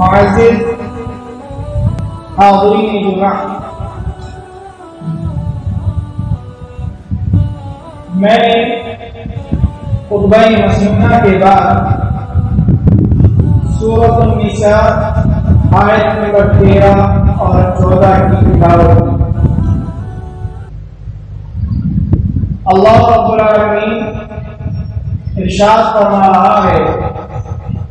معزز حاضرین جمعہ، میں نے خطبہ مسنونہ کے بعد سورۃ النساء آیت نمبر 13 اور 14 کی تلاوت کی۔ اللہ رب العالمین ارشاد فرما رہا ہے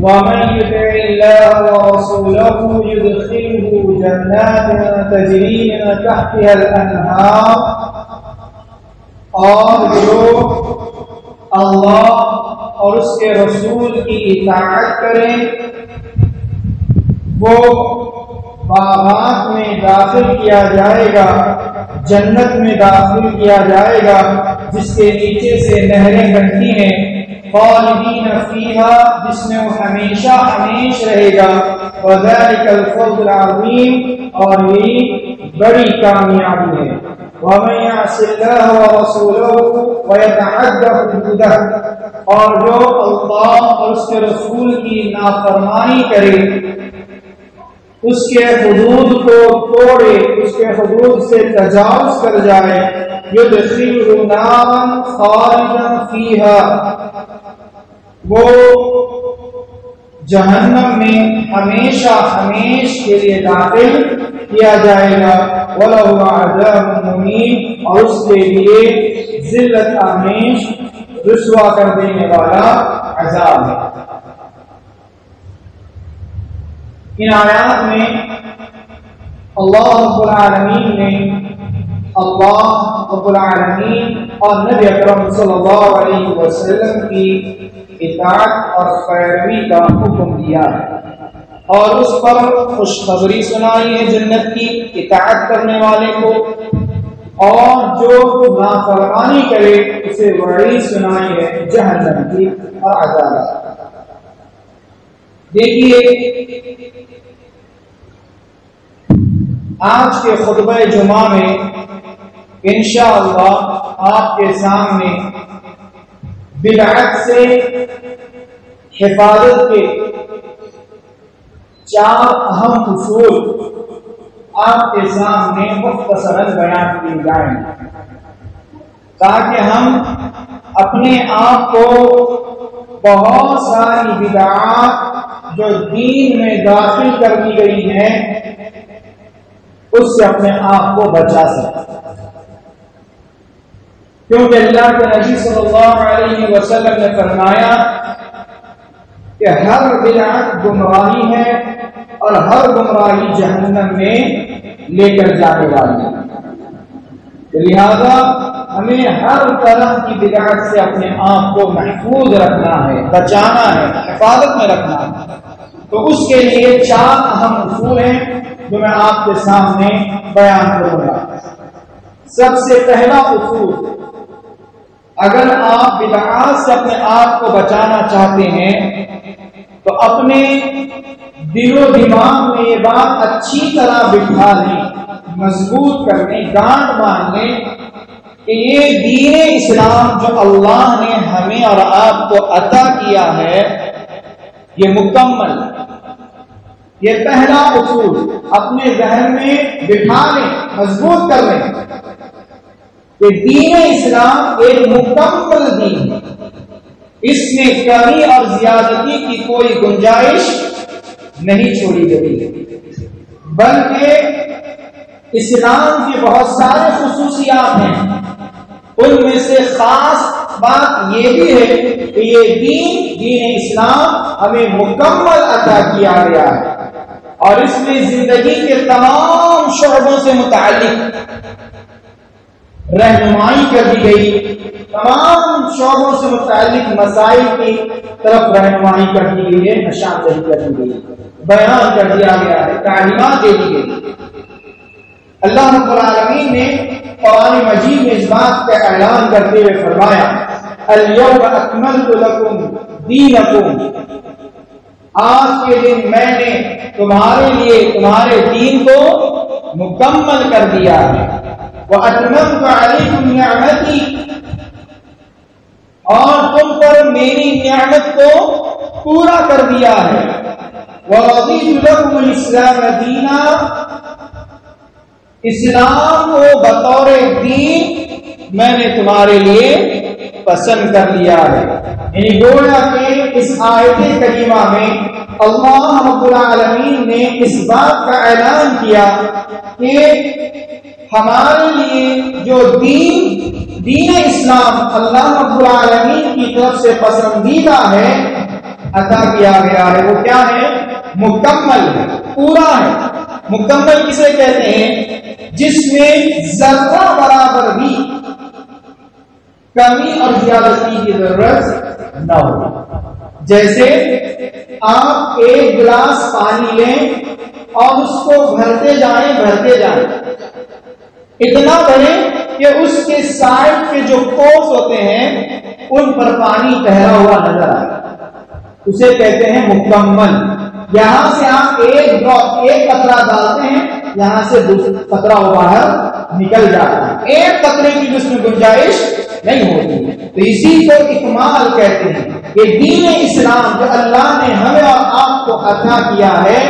وَمَن يُطِعِ اللَّهَ وَرَسُولَهُ يُدْخِلْهُ جَنَّاتٍ تَجْرِي مِن تَحْتِهَا الْأَنْهَارُ، اور جو اللہ اور اس کے رسول کی اطاعت کریں وہ باغات میں داخل کیا جائے گا، جنت میں داخل کیا جائے گا جس کے نیچے سے نہریں بہتی ہیں، خالدین فیہا، جس میں وہ ہمیشہ ہمیش رہے گا، وذالک الفوز العظیم، اور یہی بڑی کامیابی ہے۔ ومن یعص اللہ ورسولہ ویتعد حدودہ، اور جو اللہ اور اس کے رسول کی نافرمانی کرے، اس کے حدود کو توڑے، اس کے حدود سے تجاوز کر جائے، یدخلہ نارا خالدا فیہا، وہ جہنم میں ہمیشہ ہمیش کے لیے داخل کیا جائے گا، وَلَهُ عَذَابٌ مُّهِینٌ، اور اس کے لیے ذلت آمیز رسوا کر دینے والا عذاب ہے۔ ان آیات میں اللہ رب العالمین نے اللہ رب العالمین اور نبی اکرم صلی اللہ علیہ وسلم کی اطاعت اور پیروی کا حکم دیا ہے، اور اس پر خوشخبری سنائی ہے جنت کی اطاعت کرنے والے کو، اور جو نافرمانی کرے اسے وعید سنائی ہے جہنم کی اور عذاب۔ دیکھیے آج کے خطبہ جمعہ میں انشاءاللہ آپ کے سامنے بدعت سے حفاظت کے 4 اہم اصول آپ کے سامنے مختصراً بیان کیے جائیں تاکہ ہم اپنے آپ کو بہت ساری بدعات جو دین میں داخل کر دی گئی ہیں اس سے اپنے آپ کو بچا سکیں، کیونکہ اللہ کے نبی صلی اللہ علیہ وسلم نے فرمایا کہ ہر بدعت گمراہی ہے اور ہر گمراہی جہنم میں لے کر جانے والی ہے، لہذا ہمیں ہر طرح کی بدعت سے اپنے آپ کو محفوظ رکھنا ہے، بچانا ہے، حفاظت میں رکھنا ہے۔ تو اس کے لیے 4 اہم اصول ہیں جو میں آپ کے سامنے بیان کروں گا۔ سب سے پہلا اصول، اگر آپ بدعات سے اپنے آپ کو بچانا چاہتے ہیں تو اپنے دل و دماغ میں یہ بات اچھی طرح بٹھا لیں، مضبوط کر لیں، گانٹ باندھ لیں کہ یہ دین اسلام جو اللہ نے ہمیں اور آپ کو عطا کیا ہے یہ مکمل ہے۔ یہ پہلا اصول اپنے ذہن میں بٹھا لیں، مضبوط کر لیں کہ دین اسلام ایک مکمل دین ہے، اس میں کمی اور زیادتی کی کوئی گنجائش نہیں چھوڑی گئی، بلکہ اسلام کی بہت سارے خصوصیات ہیں، ان میں سے خاص بات یہ بھی ہے کہ یہ دین اسلام ہمیں مکمل عطا کیا گیا ہے، اور اس میں زندگی کے تمام شعبوں سے متعلق رہنمائی کر دی گئی، تمام شعبوں سے متعلق مسائل کی طرف رہنمائی کر دی گئی ہے، نشاندہی کر دی گئی، بیان کر دیا گیا ہے، تعلیمات دے دی گئی۔ اللہ رب العالمین نے قرآن مجید میں اس بات کا اعلان کرتے ہوئے فرمایا اليوم اکملت لکم دینکم، آج کے دن میں نے تمہارے لیے تمہارے دین کو مکمل کر دیا ہے، وَأَتْمَمْتُ عَلَيْكُمْ نِعْمَتِي، اور تم پر میری نعمت کو پورا کر دیا ہے، وَرَضِيتُ لَكُمُ الْإِسْلَامَ دِينًا، اسلام کو بطور دین میں نے تمہارے لیے پسند کر لیا ہے۔ یعنی گویا کہ اس آیت کریمہ میں اللہ رب العالمین نے اس بات کا اعلان کیا کہ ہمارے لیے جو دین اسلام اللہ رب العالمین کی طرف سے پسندیدہ ہے، عطا کیا گیا ہے، وہ کیا ہے؟ مکمل ہے، پورا ہے۔ مکمل کسے کہتے ہیں؟ جس میں ذرہ برابر بھی کمی اور زیادتی کی ضرورت نہ ہو۔ جیسے آپ ایک گلاس پانی لیں اور اس کو بھرتے جائیں اتنا بھریں کہ اس کے سائڈ کے جو کوس ہوتے ہیں ان پر پانی ٹھہرا ہوا نظر آئے، اسے کہتے ہیں مکمل۔ یہاں سے آپ ایک قطرہ ڈالتے ہیں، یہاں سے دوسرا قطرہ باہر نکل جاتا ہے، ایک قطرے کی جس میں گنجائش نہیں ہوتی، تو اسی کو اکمال کہتے ہیں۔ یہ دین اسلام جو اللہ نے ہمیں اور آپ کو عطا کیا ہے،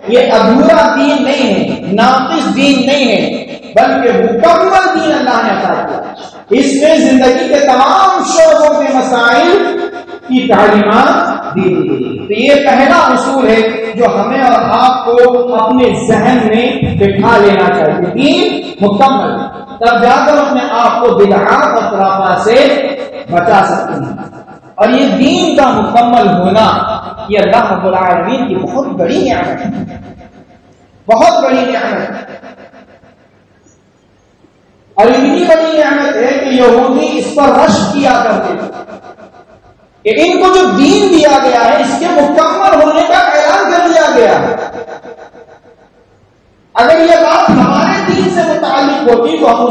یہ ادھورا دین نہیں ہے، ناقص دین نہیں ہے، بلکہ مکمل دین اللہ نے عطا کیا۔ اس میں زندگی کے تمام شعبوں کے مسائل کی تعلیمات دی گئی۔ تو یہ پہلا اصول ہے جو ہمیں اور آپ کو اپنے ذہن میں بٹھا لینا چاہیے، دین مکمل، تب جا کر اپنے آپ کو بدعات اور خرافات سے بچا سکتے ہیں۔ اور یہ دین کا مکمل ہونا یہ اللہ رب العالمین کی بہت بڑی نعمت ہے، بہت بڑی نعمت ہے۔ اور اتنی بڑی نعمت ہے کہ یہودی اس پر رشک کیا کرتے تھے کہ ان کو جو دین دیا گیا ہے اس کے مکمل ہونے کا اعلان کر دیا گیا ہے۔ اگر یہ بات ہمارے دین سے متعلق ہوتی تو ہم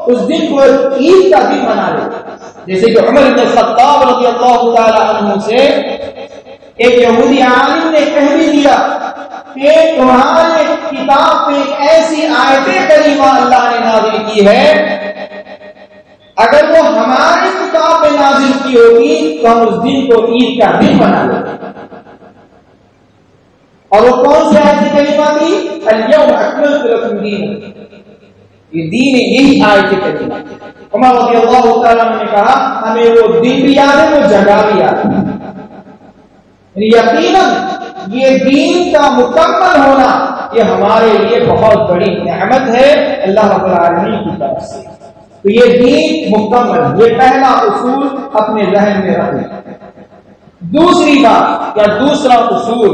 اس دن کو عید کا دن منا لیتے، جیسے کہ عمر بن الخطاب رضی اللہ تعالی عنہ سے ایک یہودی عالم نے کہہ بھی دیا کہ تمہارے کتاب میں ایسی آیت کریمہ اللہ نے نازل کی ہے، اگر وہ ہماری کتاب میں نازل کی ہوگی تو ہم اس دن کو عید کا دن بنا لیتے۔ اور وہ کون سی آیت کریمہ تھی؟ الیوم اکملت لکم دینکم، یہ دین یہی آیت کریمہ۔ عمر رضی اللہ تعالیٰ نے کہا ہمیں وہ دن بھی یاد ہے، وہ جگہ بھی یاد ہے۔ یقیناً یہ دین کا مکمل ہونا یہ ہمارے لیے بہت بڑی نعمت ہے اللہ رب العالمین کی طرف سے۔ تو یہ دین مکمل، یہ پہلا اصول اپنے ذہن میں رکھیں۔ دوسری بات یا دوسرا اصول،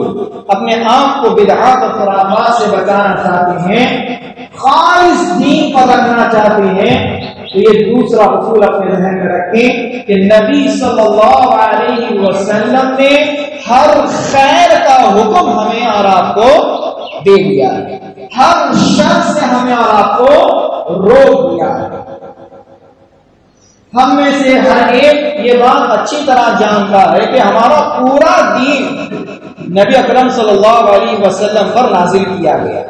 اپنے آپ کو بدعات اور خرافات سے بچانا چاہتے ہیں، خالص دین پر رکھنا چاہتے ہیں، تو یہ دوسرا اصول اپنے ذہن میں رکھیں کہ نبی صلی اللہ علیہ وسلم نے ہر خیر کا حکم ہمیں اور آپ کو دے دیا ہے، ہر شر سے ہمیں اور آپ کو روک دیا ہے۔ ہم میں سے ہر ایک یہ بات اچھی طرح جانتا ہے کہ ہمارا پورا دین نبی اکرم صلی اللہ علیہ وسلم پر نازل کیا گیا،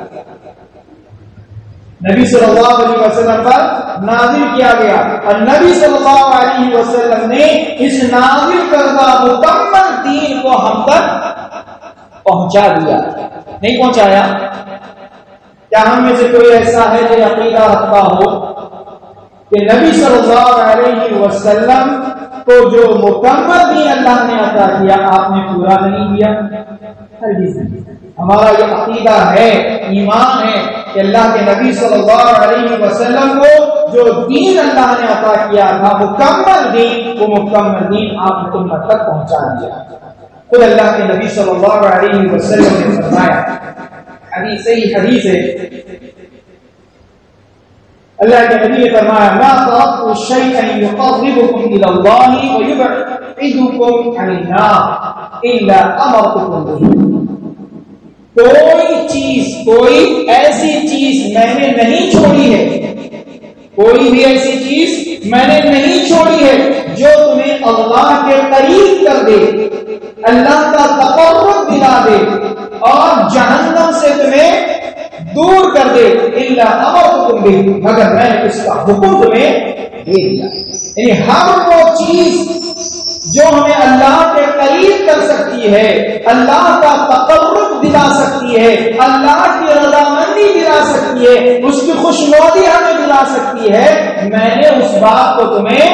نبی صلی اللہ علیہ وسلم پر نازل کیا گیا، اور نبی صلی اللہ علیہ وسلم نے اس نازل کردہ مکمل دین کو ہم تک پہنچا دیا، نہیں پہنچایا؟ کیا ہم میں سے کوئی ایسا ہے جو عقیدہ رکھتا ہو کہ نبی صلی اللہ علیہ وسلم کو جو مکمل دین اللہ نے عطا کیا آپ نے پورا نہیں کیا؟ ہرگز نہیں۔ ہمارا یہ عقیدہ ہے، ایمان ہے کہ اللہ کے نبی صلی اللہ علیہ وسلم کو جو دین اللہ نے عطا کیا تھا مکمل دین، وہ مکمل دین آپ نے امت تک پہنچا دیا۔ خود اللہ کے نبی صلی اللہ علیہ وسلم نے فرمایا، حدیث ہے، اللہ کے نبی نے فرمایا ما تركتم شيئا يقربكم الى الله ويبعدكم عن النار الا امرتكم به۔ کوئی ایسی چیز میں نے نہیں چھوڑی ہے، کوئی بھی ایسی چیز میں نے نہیں چھوڑی ہے جو تمہیں اللہ کے قریب کر دے، اللہ کا تقرب دلا دے اور جہنم سے تمہیں دور کر دے، الا امرتکم بہ، مگر میں نے اس کا حکم تمہیں دے دیا۔ یعنی ہر وہ چیز جو ہمیں اللہ کے قریب کر سکتی سکتی ہے، اللہ کا تقرب دلا سکتی ہے، اللہ کی رضامندی دلا سکتی ہے، اس کی خوشنودی ہمیں دلا سکتی ہے، میں نے اس بات کو تمہیں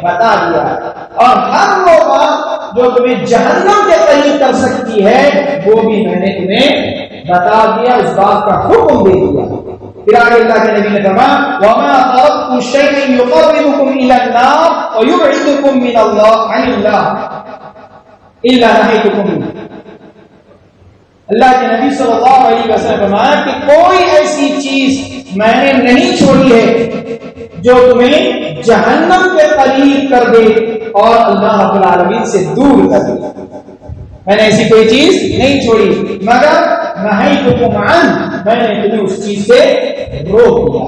بتا دیا ہے۔ اور ہر وہ بات جو تمہیں جہنم کے قریب کر سکتی ہے وہ بھی میں نے تمہیں بتا دیا، اس بات کا حکم دے دیا۔ پھر آگے اللہ کے نبی نے فرمایا وَمَا تَرَكْتُ شَيْئًا يُقَرِّبُكُمْ إِلَى النَّارِ وَيُبْعِدُكُم مِّنَ اللَّهِ عَنِ اللَّهِ إِلَّا نَهَيْتُكُمْ مِنْهُ۔ اللہ کے نبی صلی اللہ علیہ وسلم نے فرمایا کہ کوئی ایسی چیز میں نے نہیں چھوڑی ہے جو تمہیں جہنم کے قریب کر دے اور اللہ رب العالمین سے دور کر دے، میں نے ایسی کوئی چیز نہیں چھوڑی مگر نہیتکم عنہ، میں نے تمہیں اس چیز سے روک دیا۔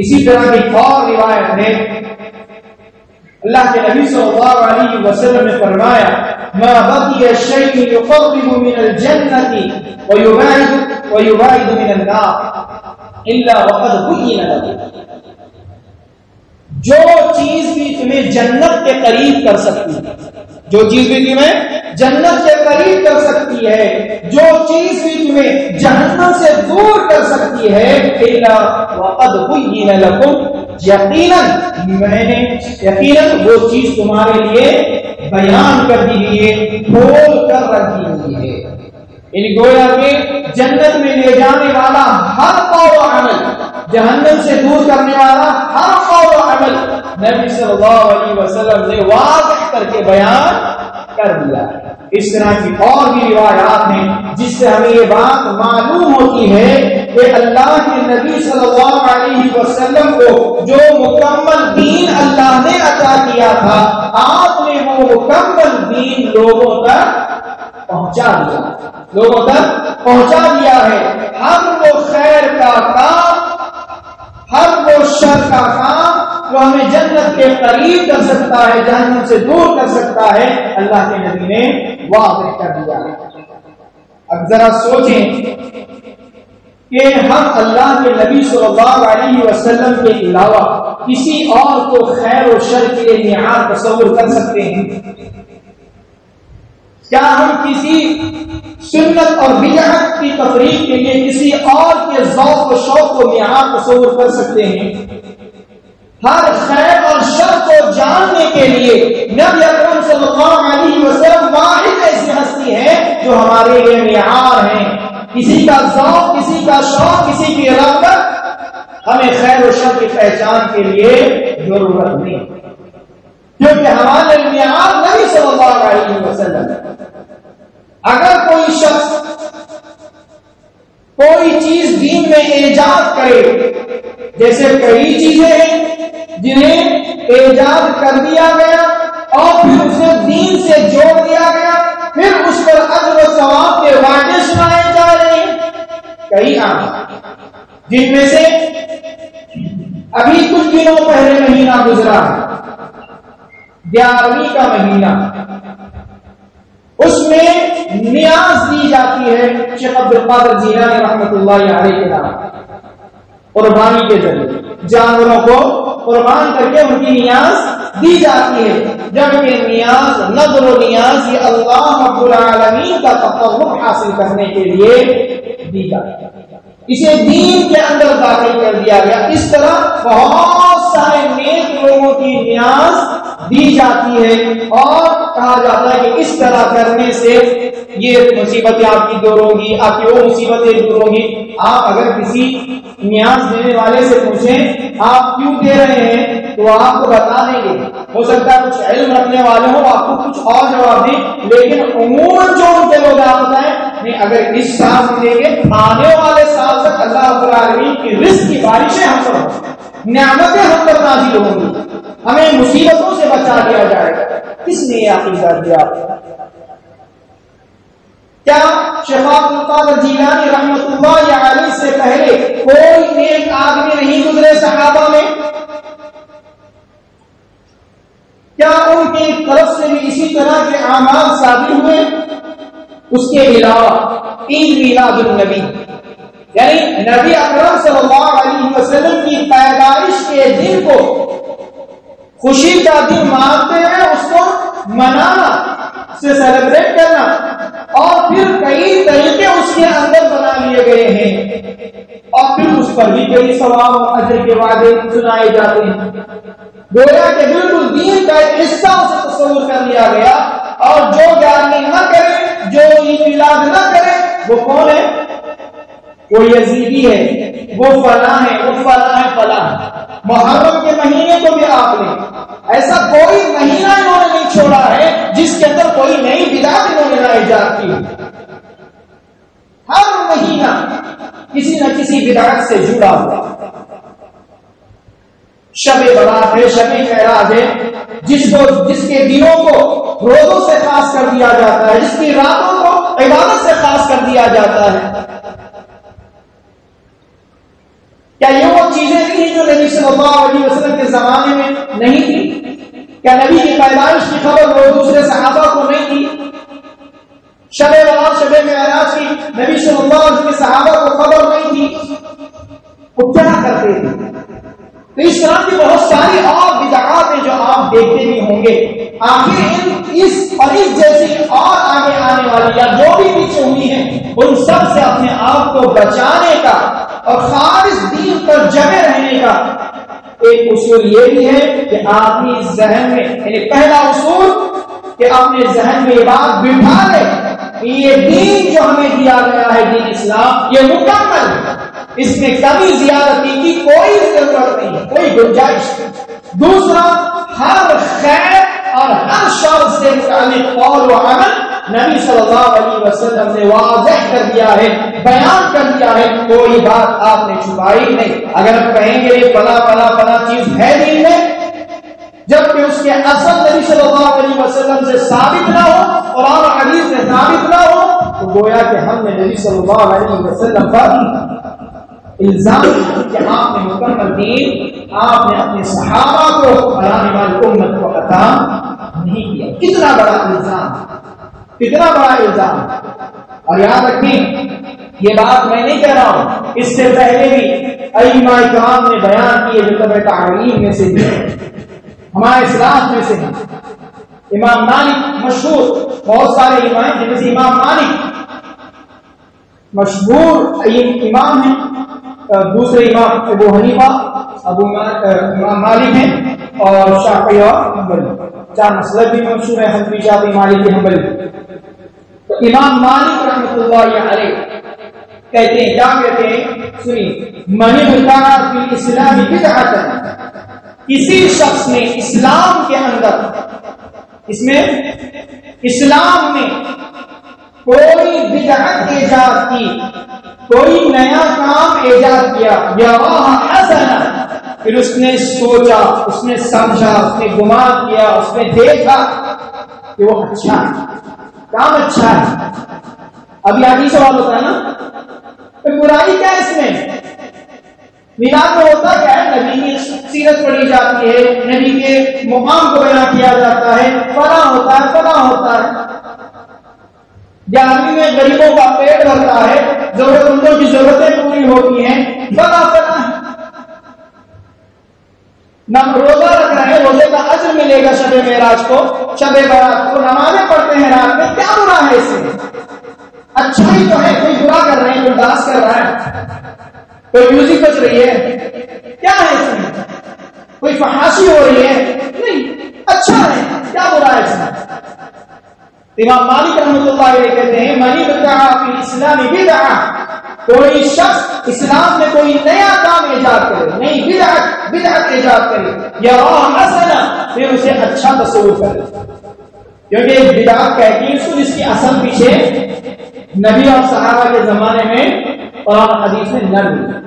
اسی طرح کی اور روایت میں اللہ کے نبی صلی اللہ علیہ وسلم نے فرمایا ما بقي شيء يقرب من الجنة ويباعد من النار إلا وقد بين له، جو چیز بھی تمہیں جنت کے قریب کر سکتی ہے، جو چیز بھی تمہیں جنت کے قریب کر سکتی ہے، جو چیز بھی تمہیں جہنم سے دور کر سکتی ہے، إلا وقد بين لكم، یقیناً وہ چیز تمہارے لیے بیان کر دی گئی ہے، کھول کر رکھ دی گئی ہے۔ یعنی گویا کہ جنت میں لے جانے والا ہر قول و عمل، جہنم سے دور کرنے والا ہر قول و عمل نبی صلی اللہ علیہ وسلم نے واضح کر کے بیان کر دیا۔ اس طرح کی اور بھی روایات ہیں جس سے ہمیں یہ بات معلوم ہوتی ہے کہ اللہ کے نبی صلی اللہ علیہ وسلم کو جو مکمل دین اللہ نے عطا کیا تھا، آپ نے وہ مکمل دین لوگوں تک پہنچا دیا، لوگوں تک پہنچا دیا ہے۔ ہر وہ خیر کا کام، ہر وہ شر کا کام جو ہمیں جنت کے قریب کر سکتا ہے، جہنم سے دور کر سکتا ہے، اللہ کے نبی نے واضح کر دیا۔ اب ذرا سوچیں کہ ہم اللہ کے نبی صلی اللہ علیہ وسلم کے علاوہ کسی اور کو خیر و شر کے لیے معیار تصور کر سکتے ہیں؟ کیا ہم کسی سنت اور بدعت کی تفریق کے لیے کسی اور کے ذوق و شوق کو معیار تصور کر سکتے ہیں؟ ہر خیر اور شر کو جاننے کے لیے نبی اکرم صلی اللہ علیہ وسلم واحد ایسی ہستی ہے جو ہمارے لیے معیار ہیں۔ کسی کا ذوق، کسی کا شوق، کسی کی رغبت ہمیں خیر و شر کی پہچان کے لیے ضرورت نہیں، کیونکہ ہمارے معیار نبی صلی اللہ علیہ وسلم۔ اگر کوئی شخص کوئی چیز دین میں ایجاد کرے، جیسے کئی چیزیں ہیں جنہیں ایجاد کر دیا گیا اور پھر اسے دین سے جوڑ دیا گیا، پھر اس پر اجر و ثواب کے وعدے سنائے جا رہے ہیں، کئی عام جن میں سے ابھی کچھ دنوں پہلے مہینہ گزرا ہے 11ویں کا مہینہ، اس میں نیاز دی جاتی ہے شیخ عبد القادر جیلانی رحمۃ اللہ علیہ کے نام، قربانی کے ذریعے جانوروں کو قربان کر کے ان کی نیاز دی جاتی ہے، جبکہ نیاز، نذر و نیاز یہ اللہ رب العالمین کا تقرب حاصل کرنے کے لیے دی جاتی ہے، اسے دین کے اندر داخل کر دیا گیا۔ اس طرح بہت سارے نیک لوگوں کی نیاز دی جاتی ہے اور کہا جاتا ہے کہ اس طرح کرنے سے یہ مصیبتیں آپ کی دور ہوگی، آپ کی وہ مصیبتیں دور ہوگی۔ آپ اگر کسی نیاز دینے والے سے پوچھیں آپ کیوں دے رہے ہیں تو آپ کو بتا دیں گے، ہو سکتا ہے کچھ علم رکھنے والے ہوں آپ کو کچھ اور جواب دیں، لیکن عموماً جو ان کے لوگ آپ بتائیں نہیں اگر اس سال سے لے کے آنے والے سال تک اللہ رب العالمین کی رزق کی بارشیں ہم پر ہوں، نعمتیں ہم پر نازل ہوں گی، ہمیں مصیبتوں سے بچا دیا جائے گا۔ کس نے یہ عقیدہ دیا؟ کیا شیخ عبد القادر جیلانی رحمۃ اللہ علیہ سے پہلے کوئی نیک آدمی نہیں گزرے صحابہ میں؟ کیا ان کی طرف سے بھی اسی طرح کے اعمال صادر ہوئے؟ اس کے علاوہ عید میلاد النبی، یعنی نبی اکرم صلی اللہ علیہ وسلم کی پیدائش کے دن کو خوشی کا دن مانتے ہیں، اس کو منانا، سے سیلیبریٹ کرنا، پھر کئی طریقے اس کے اندر بنا لیے گئے ہیں اور پھر اس پر بھی کئی ثواب و اجر کے وعدے سنائے جاتے ہیں. گویا کہ بالکل دین کا ایک حصہ اسے تصور کر لیا گیا. اور جو گیارہویں نہ کرے، جو عید میلاد نہ کرے، وہ کون ہے؟ وہ یزیدی ہے، وہ فلاں ہے، وہ فلاں ہے، فلاں. محرم کے مہینے کو بھی آپ نے ایسا کوئی مہینہ انہوں نے نہیں چھوڑا ہے جس کے اندر کوئی نئی بدعت انہوں نے نہ ایجاد کی. ہر مہینہ کسی نہ کسی بدعت سے جڑا ہوا. شب برات ہے، شب معراج ہے، جس کے دنوں کو روزوں سے خاص کر دیا جاتا ہے، جس کی راتوں کو عبادت سے خاص کر دیا جاتا ہے. کیا یہ وہ چیزیں نہیں جو نبی صلی اللہ علیہ وسلم کے زمانے میں نہیں تھی؟ کیا نبی کی پیدائش کی خبر وہ دوسرے صحابہ کو نہیں تھی؟ شب برات، شب معراج کی نبی صلی اللہ علیہ وسلم کے صحابہ کو خبر نہیں تھی؟ وہ کیا کرتے تھے؟ تو اس طرح کی بہت ساری اور بدعات ہیں جو آپ دیکھتے بھی ہوں گے. آخر اس جیسی اور آگے آنے والی یا جو بھی پیچھے ہوئی ہیں ان سب سے اپنے آپ کو بچانے کا اور خالص دین پر جمے رہنے کا ایک اصول یہ بھی ہے کہ آدمی ذہن میں، یعنی پہلا اصول کہ اپنے ذہن میں یہ بات بٹھا لے کہ یہ دین جو ہمیں دیا گیا ہے، دین اسلام، یہ مکمل، اس میں کمی زیادتی کی کوئی ضرورت نہیں، کوئی گنجائش نہیں. دوسرا، ہر خیر اور ہر شر سے متعلق قول و عمل نبی صلی اللہ علیہ وسلم نے واضح کر دیا ہے، بیان کر دیا ہے، کوئی بات آپ نے چھپائی نہیں. اگر آپ کہیں گے یہ فلاں چیز ہے دین میں، جبکہ اس کے اصل نبی صلی اللہ علیہ وسلم سے ثابت نہ ہو، قرآن و حدیث سے ثابت نہ ہو، تو گویا کہ ہم نے نبی صلی اللہ علیہ وسلم پر الزام کہ آپ نے مکمل دین آپ نے اپنے صحابہ کو بنانے والی امت کو عطا نہیں کیا. کتنا بڑا الزام، کتنا بڑا الزام. اور یاد رکھیں، یہ بات میں نہیں کہہ رہا ہوں، اس سے پہلے بھی ائمہ کرام نے بیان کیے جو تبع تعلیم میں سے بھی ہمارے اسلاف میں سے ہیں. امام مالک مشہور، بہت سارے امام جن میں سے امام مالک مشہور امام ہیں. دوسرے امام ابو حنیفہ، امام مالک ہیں، اور شافعی اور حنبلی. چار مسلک بھی مشہور ہیں، حنفی، شافعی، مالکی، حنبلی. تو امام مالک رحمۃ اللہ علیہ کہتے ہیں، کیا کہتے ہیں؟ سنیے، من ابتدع فی الاسلام بدعۃ، کسی شخص نے اسلام کے اندر، اس میں اسلام میں کوئی بدعت ایجاد کی، کوئی نیا کام ایجاد کیا، یراہ حسنا، پھر اس نے سوچا، اس نے سمجھا، اس نے گمان کیا، اس نے دیکھا کہ وہ اچھا ہے، کام اچھا ہے. اب یہاں سوال ہوتا ہے نا، برائی کیا ہے اس میں؟ میلاد میں ہوتا کیا ہے؟ نبی کی سیرت پڑھی جاتی ہے، نبی کے مقام کو بیان کیا جاتا ہے، فلاں ہوتا ہے، فلاں ہوتا ہے. گیارہویں میں غریبوں کا پیٹ بھرتا ہے، ضرورت مندوں کی ضرورتیں پوری ہوتی ہیں، فلاں فلاں. نہ روزہ رکھ رہے ہیں، روزے کا اجر ملے گا شب معراج کو، شب برات کو، نمازیں پڑھتے ہیں رات میں، کیا برا ہے اس میں؟ اچھا ہی تو ہے. کوئی برا کر رہے ہیں، کوئی ڈانس کر رہا ہے، کوئی میوزک بج رہی ہے، کیا ہے اس میں؟ کوئی فحاشی ہو رہی ہے، نہیں، اچھا ہے، کیا برا ہے اس میں؟ امام مالک رحمۃ اللہ علیہ کہتے ہیں، من ابتدع فی الاسلام بدعۃ، کوئی شخص اسلام میں کوئی نیا کام ایجاد کرے، نئی بدعت ایجاد کرے، یراہ حسنا، پھر اسے اچھا تصور کرے. کیونکہ ایک بدعت کہتی ہے اس کو جس کی اصل پیچھے نبی اور صحابہ کے زمانے میں قرآن حدیث میں نہ ملی،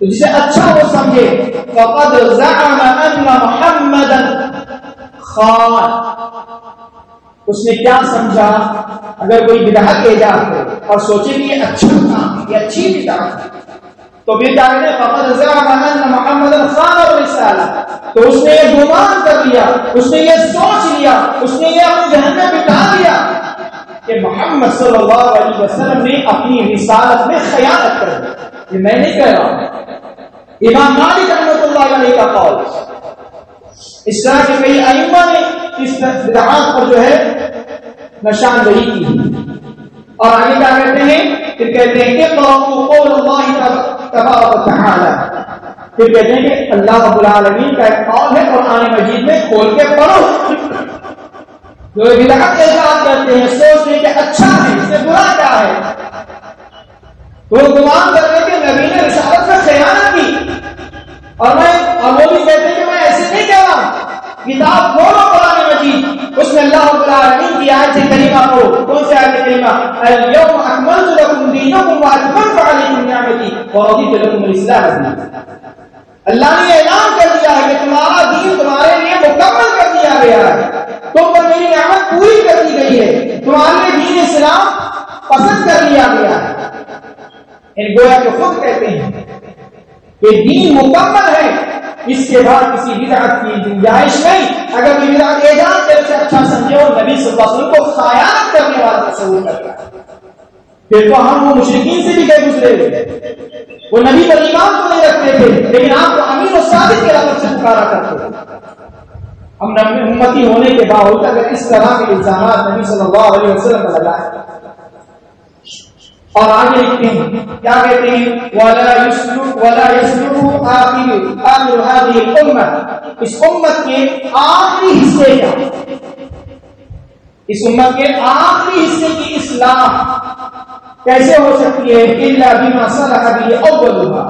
تو جسے اچھا وہ سمجھے. فقد زعم ان محمدا خان، اس نے کیا سمجھا؟ اگر کوئی بدعت ایجاد کرے اور سوچے کہ یہ اچھا کام ہے، یہ اچھی بدعت ہے، تو بدعت نے فقد زعم ان محمدا خان الرسالہ، تو اس نے یہ گمان کر لیا، اس نے یہ سوچ لیا، اس نے یہ اپنے ذہن میں بٹھا لیا کہ محمد صلی اللہ علیہ وسلم نے اپنی رسالت میں خیانت کر دی. یہ میں نہیں کہہ رہا ہوں، امام مالک رحمۃ اللہ علیہ کا قول. اس طرح کے کئی ائمہ نے اس بدعات پر جو ہے نشاندہی کی. اور آگے کیا کہتے ہیں؟ پھر کہتے ہیں اقرأوا قول اللہ تبارک و تعالی، پھر کہتے ہیں کہ اللہ رب العالمین کا ایک قول ہے قرآن مجید میں، کھول کے پڑھو۔ جو بدعت ایجاد کرتے ہیں سوچتے ہیں کہ اچھا ہے، اس سے برا کیا ہے، وہ گمان کر رہے کہ نبی نے رسالت میں خیانت کی، اور وہ بھی کہتے ہیں کہ میں ایسے نہیں کہہ رہا۔ کتاب کھولو قرآن مجید، اس میں اللہ رب العالمین کی آیت کریمہ پڑھو۔ کون سی آیت کریمہ؟ اليوم اکملت لکم دینکم واتممت علیکم نعمتی ورضیت لکم الاسلام دینا۔ اللہ نے اعلان کر دیا ہے کہ تمہارا دین تمہارے لیے مکمل کر دیا گیا ہے، تم پر میری نعمت پوری کر دی گئی ہے، تمہارے لیے دین اسلام پسند کر لیا گیا ہے۔ ان گویا کہ خود کہتے ہیں کہ دین مکمل ہے، اس کے بعد کسی بدعت کی گنجائش نہیں۔ اگر کوئی بدعت ایجاد کرے سے اچھا سمجھے اور نبی صلی اللہ علیہ وسلم کو خیانت کرنے والا تصور کرتا ہے، پھر تو ہم وہ مشرکین سے بھی گئے گزرے تھے، وہ نبی پر ایمان تو نہیں رکھتے تھے لیکن آپ کو امین و صادق کے لفظ سے پکارا کرتے تھے۔ ہم امتی ہونے کے باوجود اگر اس طرح کے الزامات نبی صلی اللہ علیہ وسلم پر لگائے، اور آگے لکھتے ہیں کیا کہتے ہیں؟ وَلَا يَسْلُكُ آخِرُ هَذِهِ الْأُمَّةِ، اس امت کے آخری حصے کا، اس امت کے آخری حصے کی اصلاح کیسے ہو سکتی ہے؟ إِلَّا بِمَا صَلَحَ بِهِ أَوَّلُهَا،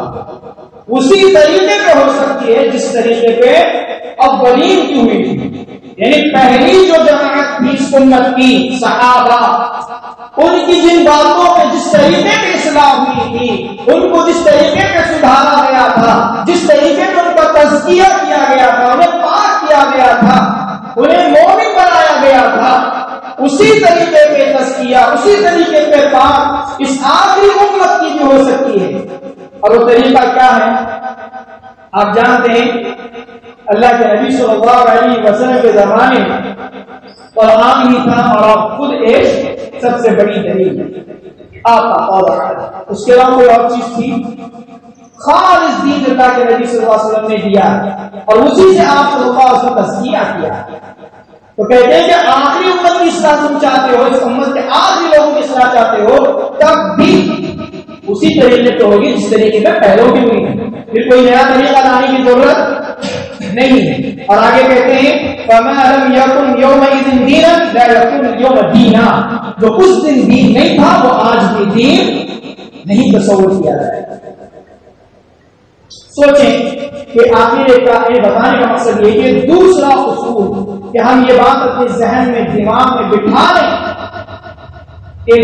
اسی طریقے پہ ہو سکتی ہے جس طریقے پہ اولین کی ہوئی تھی، یعنی پہلی جو جماعت تھی اس امت کی، صحابہ، ان کی جن باتوں پہ جس طریقے پہ اصلاح ہوئی تھی، ان کو جس طریقے پہ سدھارا گیا تھا، جس طریقے پہ ان کا تزکیہ کیا گیا تھا، انہیں پاک کیا گیا تھا، انہیں مومن بنایا گیا تھا، اسی طریقے پہ تزکیہ، اسی طریقے پہ پاک اس آخری امت کی بھی ہو سکتی ہے۔ اور وہ طریقہ کیا ہے؟ آپ جانتے ہیں اللہ کے نبی صلی اللہ علیہ وسلم کے زمانے میں قرآن ہی تھا، اور آپ خود ایک سب سے بڑی دلیل آپ کا قول، اس کے علاوہ کوئی اور چیز تھی؟ خالص دین اللہ کے نبی صلی اللہ علیہ وسلم نے دیا، اور اسی سے آپ صلی اللہ علیہ وسلم تزکیہ کیا۔ تو کہتے ہیں کہ آخری امت کی اصلاح تم چاہتے ہو، اس امت کے آخری لوگوں کی اصلاح چاہتے ہو، تب بھی اسی طریقے پہ ہوگی جس طریقے پہ پہلوں کی ہوئی ہے، پھر کوئی نیا طریقہ لانے کی ضرورت نہیں ہے۔ اور آگے کہتے ہیں فَمَا لَمْ يَكُنْ يَوْمَئِذٍ دِينًا لَا يَكُنُ الْيَوْمَ دِينًا، جو اس دن دین نہیں تھا وہ آج بھی دین نہیں تصور کیا جائے۔ سوچیں کہ آخر یہ بتانے کا مقصد یہ کہ دوسرا اصول کہ ہم یہ بات اپنے ذہن میں دماغ میں بٹھا لیں کہ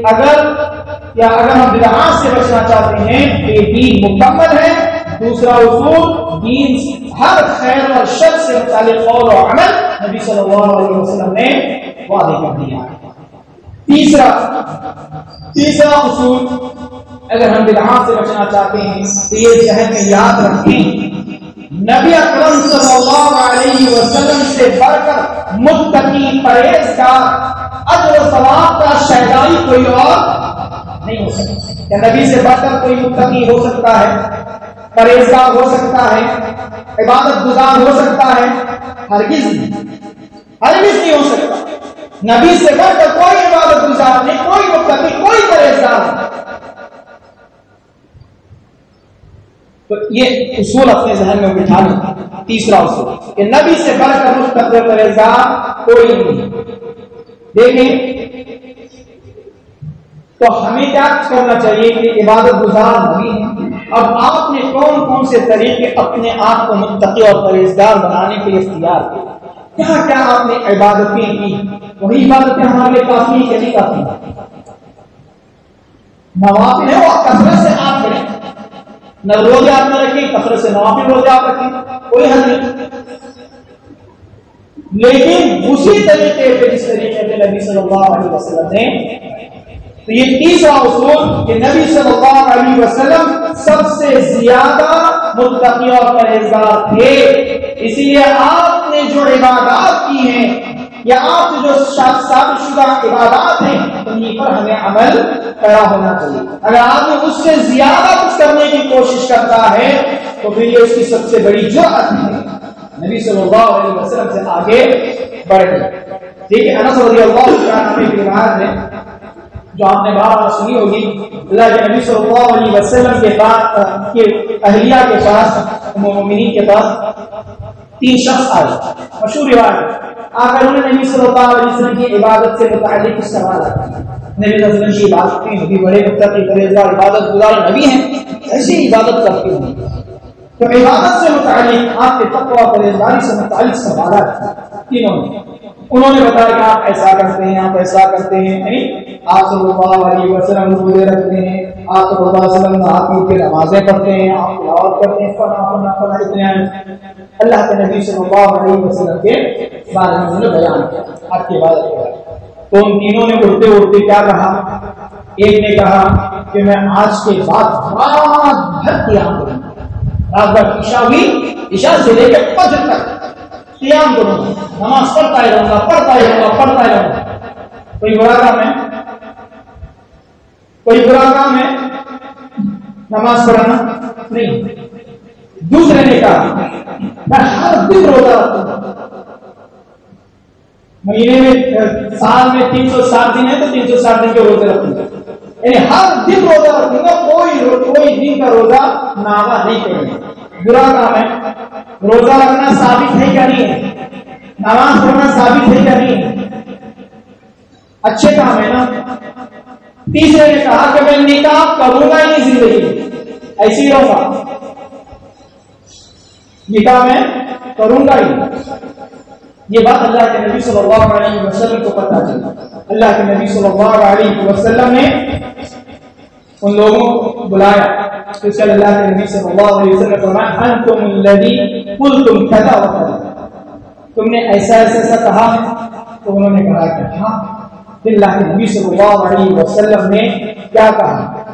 اگر ہم بدعات سے بچنا چاہتے ہیں تو یہ دین مکمل ہے۔ دوسرا اصول، دین ہر خیر اور شر سے متعلق قول و عمل نبی صلی اللہ علیہ وسلم نے واضح کر دیا۔ تیسرا اصول، اگر ہم بدعات سے بچنا چاہتے ہیں تو یہ ذہن میں یاد رکھیں، نبی اکرم صلی اللہ علیہ وسلم سے بڑھ کر متقی، پرہیزگار، اجر و ثواب کا شہدائی کوئی اور نہیں ہو سکتا۔ کیا نبی سے بڑھ کر کوئی متقی ہو سکتا ہے، پرہیزگار ہو سکتا ہے، عبادت گزار ہو سکتا ہے؟ ہرگز نہیں ہو سکتا۔ نبی سے بڑھ کر کوئی عبادت گزار نہیں، کوئی متقی، کوئی پرہیزگار نہیں۔ تو یہ اصول اپنے ذہن میں بٹھا لیں۔ تیسرا اصول کہ نبی سے بڑھ کر متقی پرہیزگار کوئی نہیں۔ دیکھیں تو ہمیں کیا کرنا چاہیے کہ عبادت گزار نبی ہیں، اب آپ نے کون کون سے طریقے اپنے آپ کو متقی اور پرہیزگار بنانے کے لیے اختیار کیے، کیا کیا آپ نے عبادتیں کی، وہی عبادتیں ہمارے لیے کافی ہیں کہ نہیں کافی؟ نوافل ہے وہ کثرت سے آپ کریں، نہ روزے آپ نہ رکھیں، کثرت سے نوافل روزے آپ رکھیں، کوئی حل نہیں، لیکن اسی طریقے پہ جس طریقے پہ نبی صلی اللہ علیہ وسلم نے۔ تو یہ تیسرا اصول کہ نبی صلی اللہ علیہ وسلم سب سے زیادہ متقی اور پرہیزگار تھے، اسی لیے آپ نے جو عبادات کی ہیں یا آپ جو ثابت شدہ عبادات ہیں انہیں پر ہمیں عمل کرا ہونا چاہیے۔ اگر آدمی اس سے زیادہ کچھ کرنے کی کوشش کرتا ہے تو پھر یہ اس کی سب سے بڑی جرأت ہے، نبی صلی اللہ علیہ وسلم سے آگے بڑھ گئے۔ ٹھیک ہے، انس رضی اللہ عنہ کی روایت ہے جو آپ نے بار سنی ہوگی، اللہ کے نبی صلی اللہ علیہ وسلم کے پاس کے اہلیہ کے پاس مومنین کے پاس 3 شخص آئے، مشہور روایت آ کر انہوں نے نبی صلی اللہ علیہ وسلم کی عبادت سے متعلق کچھ سوالات کیے۔ نبی صلی اللہ علیہ وسلم کی عبادت میں نبی بڑے متقی پرہیزگار عبادت گزار نبی ہیں، ایسی عبادت کرتے ہیں، تو عبادت سے متعلق آپ کے تقوی پرہیزگاری سے متعلق سوالات تینوں نے انہوں نے بتایا کہ آپ ایسا کرتے ہیں، آپ ایسا کرتے ہیں، یعنی آپ صلی اللہ علیہ وسلم روزے رکھتے ہیں، آپ صلی اللہ علیہ وسلم ہاتھ اٹھ کے نمازیں پڑھتے ہیں، آپ تلاوت کرتے ہیں، فلاں اتنے ہیں۔ اللہ کے نبی صلی اللہ علیہ وسلم کے بارے میں انہوں نے بیان کیا آپ کی عبادت کے بارے میں۔ تو ان تینوں نے اٹھتے اٹھتے کیا کہا؟ ایک نے کہا کہ میں آج کے بعد رات بھر قیام کروں گا، رات بھر عشاء سے لے کے فجر تک قیام کروں گا، نماز پڑھتا ہی رہوں گا، پڑھتا ہی رہوں گا، پڑھتا ہی رہوں گا۔ کوئی برا کام ہے؟ کوئی برا کام ہے نماز پڑھنا؟ نہیں۔ دوسرے نے کہا میں ہر دن روزہ رکھوں گا، مہینے میں سال میں 360 دن ہے تو 360 دن کے روزے رکھوں گا، یعنی ہر دن روزہ رکھوں گا، کوئی دن کا روزہ ناغا نہیں کروں گا۔ برا کام ہے، روزہ رکھنا ثابت ہے کیا نہیں ہے، نماز پڑھنا ثابت ہے کیا نہیں ہے، اچھے کام ہے نا۔ تیسرے نے کہا کہ میں نکاح کروں گا ہی نہیں زندگی میں، ایسی ہی رہوں گا، نکاح میں کروں گا ہی۔ یہ بات اللہ کے نبی صلی اللہ علیہ وسلم کو پتہ چلا۔ اللہ کے نبی صلی اللہ علیہ وسلم نے ان لوگوں کو بلایا، تو اس اللہ کے نبی صلی اللہ علیہ وسلم نے فرمایا انتم الذی قلتم کذا وکذا، تم نے ایسا ایسا کہا ہے؟ تو انہوں نے کہا کہ ہاں۔ پھر اللہ کے نبی صلی اللہ علیہ وسلم نے کیا کہا؟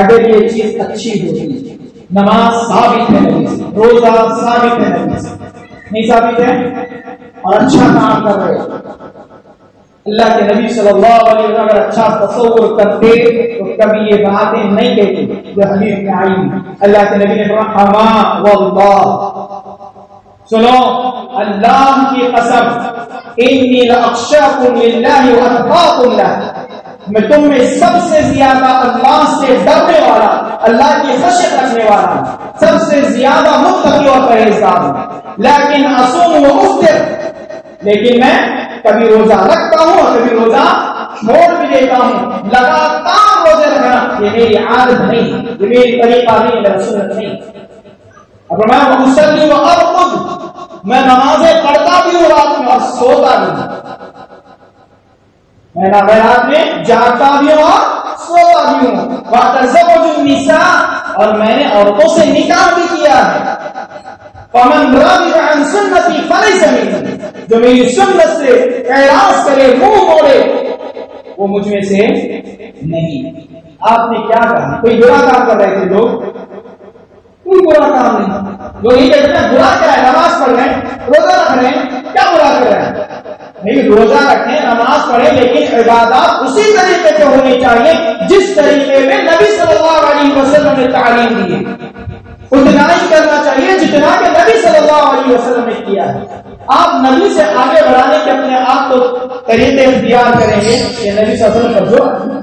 اگر یہ چیز اچھی ہوتی، نماز ثابت ہے نبی سے، روزہ ثابت ہے نبی سے، نہیں ثابت ہے اور اچھا کام کر رہے، اللہ کے نبی صلی اللہ علیہ وسلم اگر اچھا تصور کرتے تو کبھی یہ باتیں نہیں کہتے جو حدیث میں آئی۔ اللہ کے نبی نے فرمایا اما واللہ، سنو اللہ کی قسم، انی لاخشاکم للہ واتقاکم لہ، میں تم میں سب سے زیادہ اللہ سے ڈرنے والا، اللہ کی خشیت رکھنے والا، سب سے زیادہ متقی اور پرہیزگار ہوں، لیکن اصوم و افطر، لیکن میں کبھی روزہ رکھتا ہوں اور کبھی روزہ چھوڑ بھی دیتا ہوں، لگاتار روزے رکھنا یہ میری عادت نہیں، یہ میری طریقہ نہیں، میری سنت نہیں۔ اب میں مصلی و ارقد، میں نمازیں پڑھتا بھی ہوں رات میں اور سوتا بھی ہوں، میں رات میں جاگتا بھی ہوں اور سوتا بھی ہوں، واتزوج النساء، اور میں نے عورتوں سے نکاح بھی کیا ہے، فمن رغب عن سنتی فلیس منی، جو میری سنت سے اعراض کرے، منہ موڑے، وہ مجھ میں سے نہیں۔ آپ نے کیا کہا؟ کوئی برا کام کر رہے تھے لوگ؟ کوئی برا کام نہیں، لوگ یہ کہتے ہیں برا کیا ہے، نماز پڑھ رہے ہیں، روزہ رکھ رہے ہیں، کیا برا کر رہے ہیں؟ نہیں، روزہ رکھیں، نماز پڑھیں، لیکن عبادات اسی طریقے سے ہونی چاہیے جس طریقے میں نبی صلی اللہ علیہ وسلم نے تعلیم دی ہے، اتنا ہی کرنا چاہیے جتنا کہ نبی صلی اللہ علیہ وسلم نے کیا ہے۔ آپ نبی سے آگے بڑھانے کے اپنے آپ کو طریقے اختیار کریں گے، یہ نبی صلی اللہ علیہ وسلم کا جو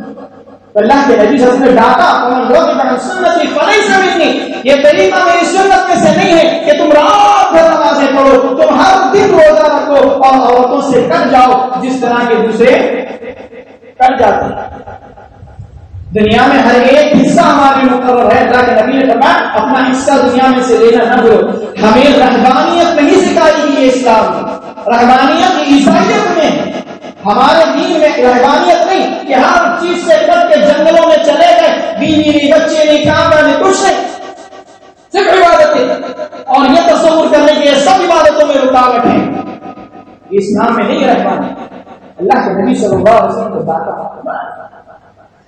اللہ کے نبی صلی اللہ علیہ وسلم نے ڈانٹا، فمن رغب عن سنتی فلیس منی، یہ طریقہ میری سنت میں سے نہیں ہے کہ تم رات بھر نمازیں پڑھو، تم ہر دن روزہ رکھو اور عورتوں سے کٹ جاؤ جس طرح کے دوسرے کٹ جاتے ہیں۔ دنیا میں ہر ایک حصہ ہمارے مقرر ہے، اللہ کے نبی نے فرمایا اپنا حصہ دنیا میں سے لینا نہ بھولو۔ ہمیں رہبانیت نہیں سکھائی گئی ہے اسلام میں، رہبانیت عیسائیت میں، ہمارے دین میں رہبانیت نہیں کہ ہر چیز سے کٹ کے جنگلوں میں چلے گئے، بیوی نہیں، بچے نہیں، کام نہیں، کچھ نہیں، صرف عبادتیں، اور یہ تصور کرنے کے سب عبادتوں میں رکاوٹ ہے، اسلام میں نہیں رہبانی۔ اللہ کے نبی صلی اللہ علیہ وسلم کو بات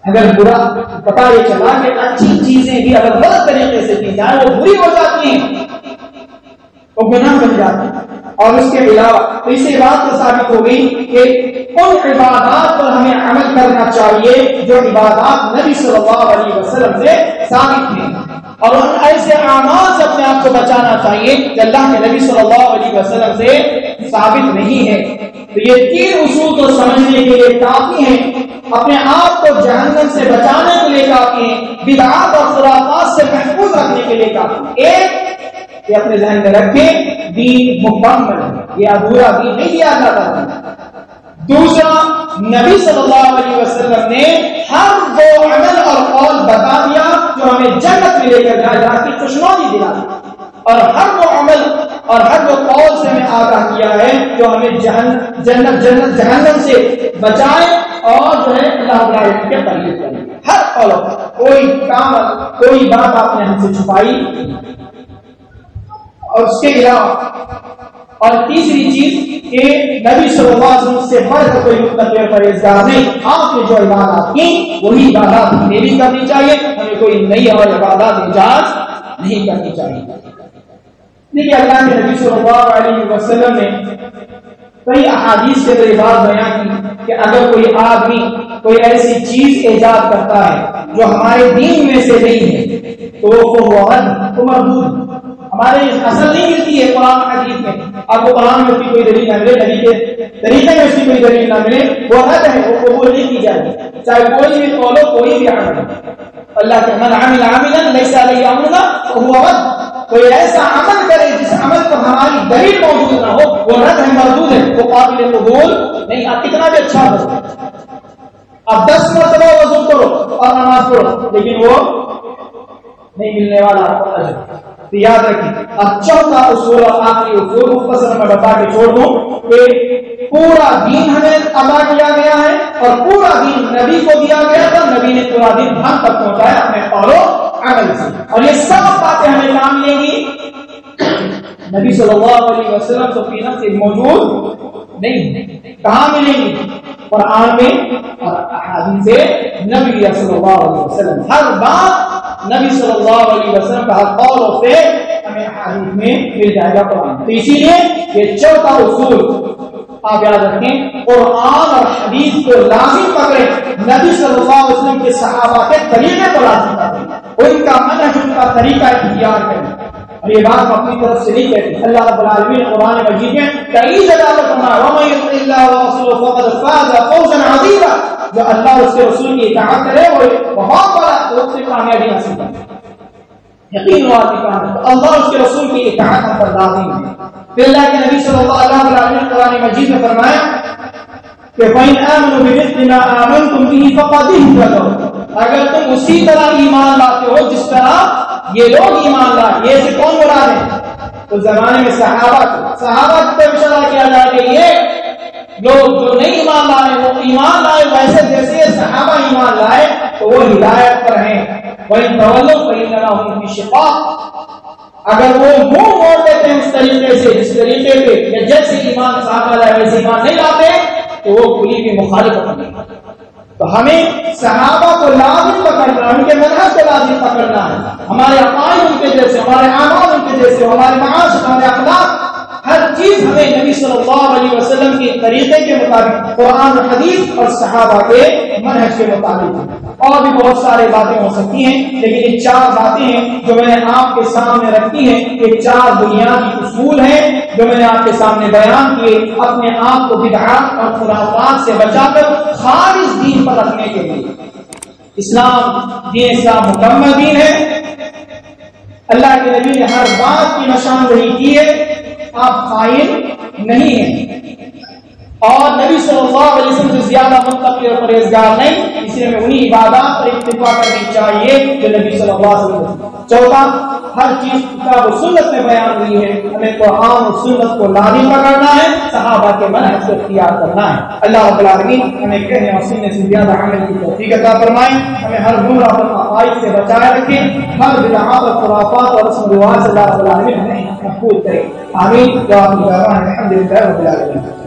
اگر برا پتا یہ چلا کہ اچھی چیزیں بھی اگر غلط طریقے سے کی جائیں وہ بری ہو جاتی ہیں، وہ گناہ بن جاتی ہیں۔ اور اس کے علاوہ اس سے بات تو ثابت ہو گئی کہ ان عبادات پر ہمیں عمل کرنا چاہیے جو عبادات نبی صلی اللہ علیہ وسلم سے ثابت ہیں، اور ان ایسے اعمال سے اپنے آپ کو بچانا چاہیے کہ اللہ کے نبی صلی اللہ علیہ وسلم سے ثابت نہیں ہے۔ تو یہ تین اصول کو سمجھنے کے لیے کافی ہیں اپنے آپ کو جہنم سے بچانے کے لیے کافی ہیں، بدعات اور خرافات سے محفوظ رکھنے کے لیے کافی ہیں۔ ایک کہ اپنے ذہن میں رکھیں دین مکمل ہے، یہ ادھورا دین نہیں دیا جاتا۔ دوسرا، نبی صلی اللہ علیہ وسلم نے ہر وہ عمل اور قول بتا دیا جو ہمیں جنت میں لے کر جائے، جہاں کی خوشنودی دلا دی، اور ہر وہ عمل اور ہر وہ قول سے ہمیں آگاہ کیا ہے جو ہمیں جہنم سے بچائے اور جو ہے اللہ تعالی کے قریب کرے۔ ہر قول، کوئی کام، کوئی بات آپ نے ہم سے چھپائی۔ اور اس کے علاوہ اور تیسری چیز کہ نبی صلی اللہ علیہ وسلم سے بڑھ کر کوئی متقی اور پرہیزگار نہیں، آپ نے جو عبادات کی وہی عبادات ہمیں بھی کرنی چاہیے، ہمیں کوئی نئی اور عبادات ایجاد نہیں کرنی چاہیے۔ دیکھیے اللہ کے نبی صلی اللہ علیہ وسلم نے کئی احادیث کے ذریعے بات بیان کی کہ اگر کوئی آدمی کوئی ایسی چیز ایجاد کرتا ہے جو ہمارے دین میں سے نہیں ہے تو وہ مردود، ہمارے اصل نہیں ملتی ہے قرآن حدیث میں۔ آپ کو قرآن میں اس کی کوئی دلیل نہ ملے، نبی کے طریقے میں اس کی کوئی دلیل نہ ملے، وہ رد ہے، وہ قبول نہیں کی جائے گی، چاہے کوئی بھی قول ہو، کوئی بھی عمل۔ اللہ کے من عمل عملا لیس علیہ امرنا فہو رد، کوئی ایسا عمل کرے جس عمل پر ہماری دلیل موجود نہ ہو، وہ رد ہے، مردود ہے، وہ قابل قبول نہیں۔ آپ کتنا بھی اچھا ہو، اب 10 مرتبہ وضو کرو اور نماز پڑھو، لیکن وہ نہیں ملنے والا آپ کو اجر۔ تو یاد رکھیں۔ اب چوتھا اصول اور آخری اصول مختصر میں بتا کے چھوڑ دوں کہ پورا دین ہمیں ادا کیا گیا ہے اور پورا دین نبی کو دیا گیا تھا، نبی نے پورا دین ہم تک پہنچایا اپنے قول و عمل سے، اور یہ سب باتیں ہمیں کام لیں گی نبی صلی اللہ علیہ وسلم تو پینا سے موجود نہیں، کہاں ملیں گی؟ قرآن میں اور احادیث نبی صلی اللہ علیہ وسلم۔ ہر بات نبی صلی اللہ علیہ وسلم کا ہر قول و فعل ہمیں احادیث میں مل جائے گا قرآن۔ تو اسی لیے یہ چوتھا اصول آپ یاد رکھیں، قرآن اور حدیث کو لازم پکڑیں، نبی صلی اللہ علیہ وسلم کے صحابہ کے طریقے کو لازم پکڑیں، ان کا منہج، ان کا طریقہ اختیار کریں۔ اور یہ بات اپنی طرف سے نہیں کہتے، اللہ رب العالمین قرآن مجید میں کئی جگہ پر فرمایا وَمَن يُطِعِ اللَّهَ وَرَسُولَهُ فَقَدْ فَازَ فَوْزًا عَظِيمًا، جو اللہ اور اس کے رسول کی اطاعت کرے وہ بہت بڑا فوز سے کامیابی حاصل کرے۔ یقین ہوا کہ اللہ اور اس کے رسول کی اطاعت ہم پر لازم ہے۔ پھر اللہ کے نبی صلی اللہ علیہ وسلم قرآن مجید میں فرمایا کہ فَإِنْ آمَنُوا بِمِثْلِ مَا آمَنْتُمْ بِهِ فَقَدِ اهْتَدَوْا، اگر تم اسی طرح ایمان لاتے ہو جس طرح یہ لوگ ایمان لائے، یہ سے کون مراد ہے؟ تو زمانے میں صحابہ کی طرف اشارہ کیا جائے کہ یہ لوگ جو نہیں ایمان لائے وہ ایمان لائے ویسے جیسے صحابہ ایمان لائے تو وہ ہدایت پر ہیں۔ وَإِن تَوَلَّوْا فَإِنَّمَا هُمْ فِي شِقَاقٍ، اگر وہ منہ موڑ دیتے ہیں اس طریقے سے جس طریقے پہ یا جیسے ایمان صحابہ لائے ویسے ایمان نہیں لاتے تو وہ کھلی بھی مخالفت کریں۔ تو ہمیں صحابہ کو لازم پکڑنا، ان کے منہج کو لازم پکڑنا ہے، ہمارے عقائد ان کے جیسے، ہمارے اعمال ان کے جیسے، ہمارے معاش، ہمارے اخلاق، ہر چیز ہمیں نبی صلی اللہ علیہ وسلم کے طریقے کے مطابق، قرآن و حدیث اور صحابہ کے منہج کے مطابق۔ اور بھی بہت سارے باتیں ہو سکتی ہیں، لیکن یہ 4 باتیں ہیں جو میں نے آپ کے سامنے رکھی ہیں، یہ 4 بنیادی اصول ہیں جو میں نے آپ کے سامنے بیان کیے، اپنے آپ کو بدعات اور خرافات سے بچا کر خالص دین پر رکھنے کے لیے۔ اسلام مکمل دین ہے، اللہ کے نبی نے ہر بات کی نشاندہی کی ہے، آپ خائن نہیں ہیں، اور نبی صلی اللہ علیہ وسلم سے زیادہ متقی اور پرہیزگار نہیں، اس لیے ہمیں انہی عبادات پر اکتفا کرنی چاہیے جو نبی صلی اللہ علیہ وسلم۔ چوتھا، ہر چیز کتاب و سنت میں بیان ہوئی ہے، ہمیں قرآن اور سنت کو لازم پکڑنا ہے، صحابہ کے منہج کو اختیار کرنا ہے۔ اللہ رب العالمین ہمیں کہنے اور سننے سے زیادہ عمل کی توفیق عطا فرمائے، ہمیں ہر گمراہ اور عقائد سے بچائے رکھیں، ہر بدعات اور خرافات اور رسم و رواج سے اللہ رب العالمین ہمیں محفوظ کرے۔ آمین۔ الحمد للہ رب العالمین۔